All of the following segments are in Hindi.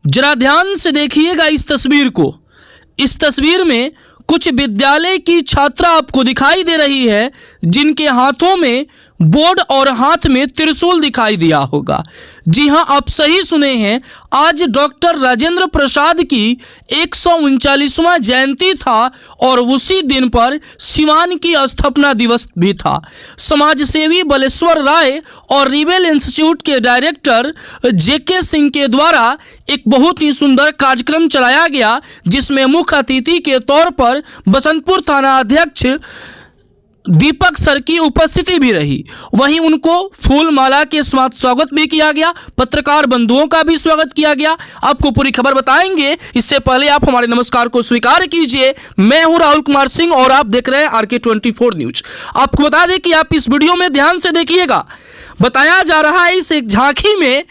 जरा ध्यान से देखिएगा इस तस्वीर को। इस तस्वीर में कुछ विद्यालय की छात्रा आपको दिखाई दे रही है जिनके हाथों में बोर्ड और हाथ में त्रिशूल दिखाई दिया होगा। जी हां, आप सही सुने हैं। आज डॉक्टर राजेंद्र प्रसाद की 139वां जयंती था और उसी दिन पर सिवान की स्थापना दिवस भी था। समाजसेवी बलेश्वर राय और रिबेल इंस्टीट्यूट के डायरेक्टर जेके सिंह के द्वारा एक बहुत ही सुंदर कार्यक्रम चलाया गया, जिसमें मुख्य अतिथि के तौर पर बसंतपुर थाना अध्यक्ष दीपक सर की उपस्थिति भी रही। वहीं उनको फूल माला के साथ स्वागत भी किया गया, पत्रकार बंधुओं का भी स्वागत किया गया। आपको पूरी खबर बताएंगे, इससे पहले आप हमारे नमस्कार को स्वीकार कीजिए। मैं हूं राहुल कुमार सिंह और आप देख रहे हैं आरके 24 न्यूज। आपको बता दें कि आप इस वीडियो में ध्यान से देखिएगा। बताया जा रहा है इस एक झांकी में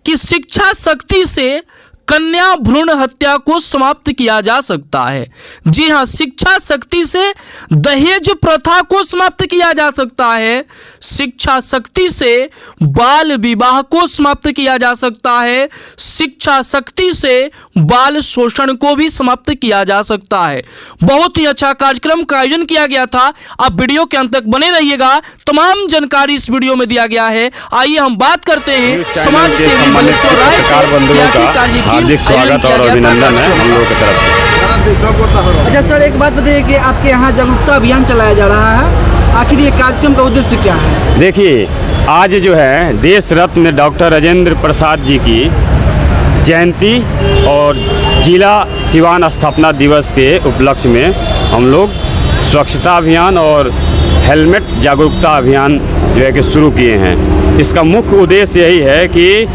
कि शिक्षा शक्ति से कन्या भ्रूण हत्या को समाप्त किया जा सकता है। जी हां, शिक्षा शक्ति से दहेज प्रथा को समाप्त किया जा सकता है। शिक्षा शक्ति से बाल विवाह को समाप्त किया जा सकता है। शिक्षा शक्ति से बाल शोषण को भी समाप्त किया जा सकता है। बहुत ही अच्छा कार्यक्रम का आयोजन किया गया था। आप वीडियो के अंत तक बने रहिएगा, तमाम जानकारी इस वीडियो में दिया गया है। आइए हम बात करते हैं समाज सेवी बलेश्वर राय से। हार्दिक स्वागत और अभिनंदन है हम लोगों की तरफ से। अच्छा सर, एक बात बताइए कि आपके यहाँ जागरूकता अभियान चलाया जा रहा है, आखिर ये कार्यक्रम का उद्देश्य क्या है? देखिए, आज जो है देश रत्न डॉक्टर राजेंद्र प्रसाद जी की जयंती और जिला सिवान स्थापना दिवस के उपलक्ष्य में हम लोग स्वच्छता अभियान और हेलमेट जागरूकता अभियान जो है कि शुरू किए हैं। इसका मुख्य उद्देश्य यही है कि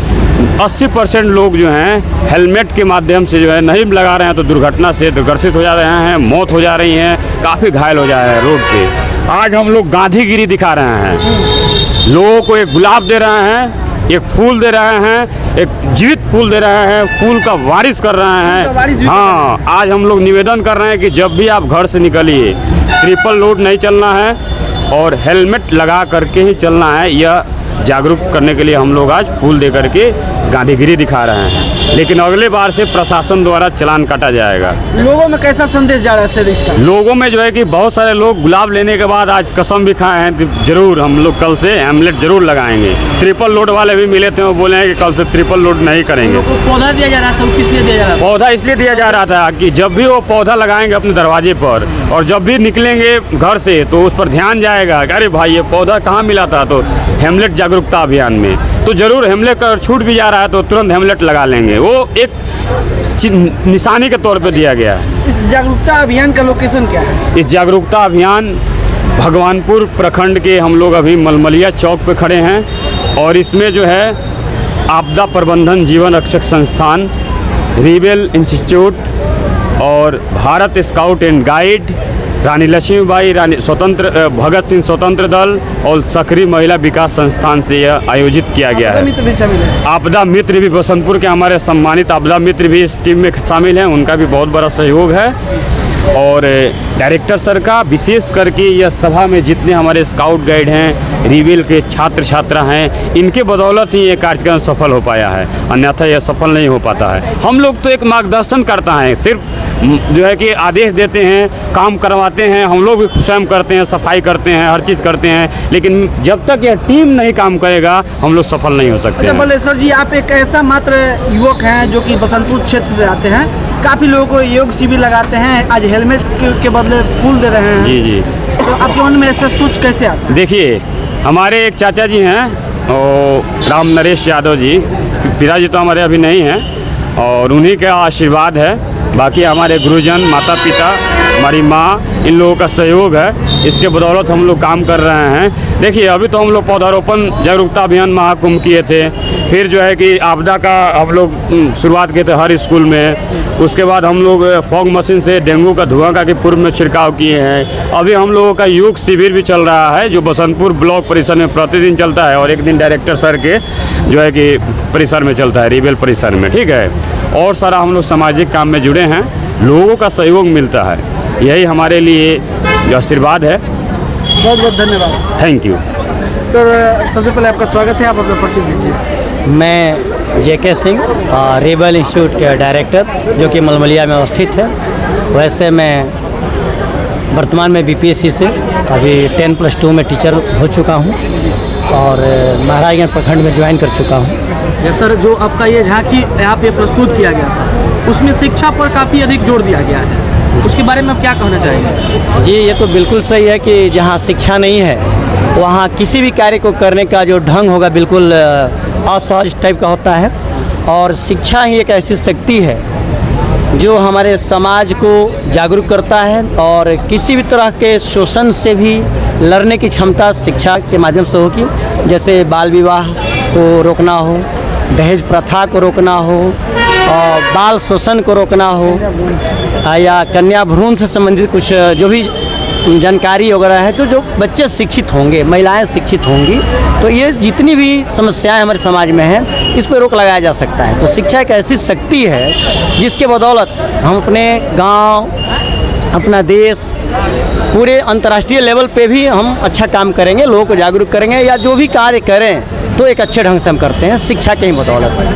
80% लोग जो हैं हेलमेट के माध्यम से जो है नहीं लगा रहे हैं तो दुर्घटना से ग्रसित हो जा रहे हैं, मौत हो जा रही है, काफ़ी घायल हो जा रहे हैं रोड पे। आज हम लोग गांधीगिरी दिखा रहे हैं, लोगों को एक गुलाब दे रहे हैं, एक फूल दे रहे हैं, एक जीवित फूल दे रहे हैं, फूल का वारिस कर रहे हैं। हाँ, आज हम लोग निवेदन कर रहे हैं कि जब भी आप घर से निकलिए ट्रिपल लोड नहीं चलना है और हेलमेट लगा करके ही चलना है। यह जागरूक करने के लिए हम लोग आज फूल दे करके गांधीगिरी दिखा रहे हैं, लेकिन अगले बार से प्रशासन द्वारा चालान काटा जाएगा। लोगों में कैसा संदेश जा रहा है सर इसका? लोगों में जो है कि बहुत सारे लोग गुलाब लेने के बाद आज कसम भी खाए हैं कि जरूर हम लोग कल से हेमलेट जरूर लगाएंगे। ट्रिपल लोड वाले भी मिले थे, वो बोले हैं कि कल से ट्रिपल लोड नहीं करेंगे। पौधा दिया जा रहा था, किस लिए दिया जा रहा था? पौधा इसलिए दिया जा रहा था कि जब भी वो पौधा लगाएंगे अपने दरवाजे पर और जब भी निकलेंगे घर से तो उस पर ध्यान जाएगा कि अरे भाई ये पौधा कहाँ मिला था। तो हेमलेट जागरूकता अभियान में तो जरूर हेमलेट का छूट भी जा रहा है तो तुरंत हेमलेट लगा लेंगे। वो एक निशानी के तौर पे दिया गया है। इस जागरूकता अभियान का लोकेशन क्या है? इस जागरूकता अभियान भगवानपुर प्रखंड के हम लोग अभी मलमलिया चौक पे खड़े हैं और इसमें जो है आपदा प्रबंधन जीवन रक्षक संस्थान, रिबेल इंस्टीट्यूट और भारत स्काउट एंड गाइड, रानी लक्ष्मीबाई स्वतंत्र भगत सिंह स्वतंत्र दल और सक्रिय महिला विकास संस्थान से यह आयोजित किया गया है। आपदा मित्र भी बसंतपुर के हमारे सम्मानित आपदा मित्र भी इस टीम में शामिल हैं, उनका भी बहुत बड़ा सहयोग है। और डायरेक्टर सर का विशेष करके यह सभा में जितने हमारे स्काउट गाइड हैं, रिबेल के छात्र छात्रा हैं, इनके बदौलत ही ये कार्यक्रम सफल हो पाया है, अन्यथा यह सफल नहीं हो पाता है। हम लोग तो एक मार्गदर्शन करता है, सिर्फ जो है कि आदेश देते हैं, काम करवाते हैं, हम लोग भी स्वयं करते हैं, सफाई करते हैं, हर चीज़ करते हैं, लेकिन जब तक यह टीम नहीं काम करेगा हम लोग सफल नहीं हो सकते। अच्छा बलेश्वर जी, आप एक ऐसा मात्र युवक हैं जो कि बसंतपुर क्षेत्र से आते हैं, काफ़ी लोगों को योग शिविर लगाते हैं, आज हेलमेट के बदले फूल दे रहे हैं। जी जी, तो आपके मन में ऐसा सोच कैसे आता है? देखिए, हमारे एक चाचा जी हैं और राम नरेश यादव जी, पिताजी तो हमारे अभी नहीं हैं और उन्हीं का आशीर्वाद है। बाकी हमारे गुरुजन, माता पिता, हमारी माँ, इन लोगों का सहयोग है, इसके बदौलत हम लोग काम कर रहे हैं। देखिए, अभी तो हम लोग पौधारोपण जागरूकता अभियान महाकुंभ किए थे, फिर जो है कि आपदा का हम लोग शुरुआत किए थे हर स्कूल में। उसके बाद हम लोग फॉग मशीन से डेंगू का धुआं का पूर्व में छिड़काव किए हैं। अभी हम लोगों का योग शिविर भी चल रहा है जो बसंतपुर ब्लॉक परिसर में प्रतिदिन चलता है और एक दिन डायरेक्टर सर के जो है कि परिसर में चलता है, रिबेल परिसर में। ठीक है, और सारा हम लोग सामाजिक काम में जुड़े हैं, लोगों का सहयोग मिलता है, यही हमारे लिए जो आशीर्वाद है। बहुत बहुत धन्यवाद। Thank you sir. सबसे पहले आपका स्वागत है, आप अपना परिचय दीजिए। मैं JK सिंह, रेबल इंस्टीट्यूट के डायरेक्टर, जो कि मलमलिया में अवस्थित है। वैसे मैं वर्तमान में BPSC से अभी 10+2 में टीचर हो चुका हूँ और महाराजगंज प्रखंड में ज्वाइन कर चुका हूँ। या सर, जो आपका ये झांकी यहाँ पे प्रस्तुत किया गया था, उसमें शिक्षा पर काफ़ी अधिक जोर दिया गया है, उसके बारे में आप क्या कहना चाहेंगे? जी, ये तो बिल्कुल सही है कि जहाँ शिक्षा नहीं है वहाँ किसी भी कार्य को करने का जो ढंग होगा बिल्कुल असहज टाइप का होता है। और शिक्षा ही एक ऐसी शक्ति है जो हमारे समाज को जागरूक करता है और किसी भी तरह के शोषण से भी लड़ने की क्षमता शिक्षा के माध्यम से होगी। जैसे बाल विवाह को रोकना हो, दहेज प्रथा को रोकना हो, और बाल शोषण को रोकना हो, या कन्या भ्रूण से संबंधित कुछ जो भी जानकारी वगैरह है, तो जो बच्चे शिक्षित होंगे, महिलाएं शिक्षित होंगी, तो ये जितनी भी समस्याएं हमारे समाज में हैं इस पर रोक लगाया जा सकता है। तो शिक्षा एक ऐसी शक्ति है जिसके बदौलत हम अपने गांव, अपना देश, पूरे अंतर्राष्ट्रीय लेवल पे भी हम अच्छा काम करेंगे, लोगों को जागरूक करेंगे, या जो भी कार्य करें तो एक अच्छे ढंग से हम करते हैं शिक्षा के ही बदौलत।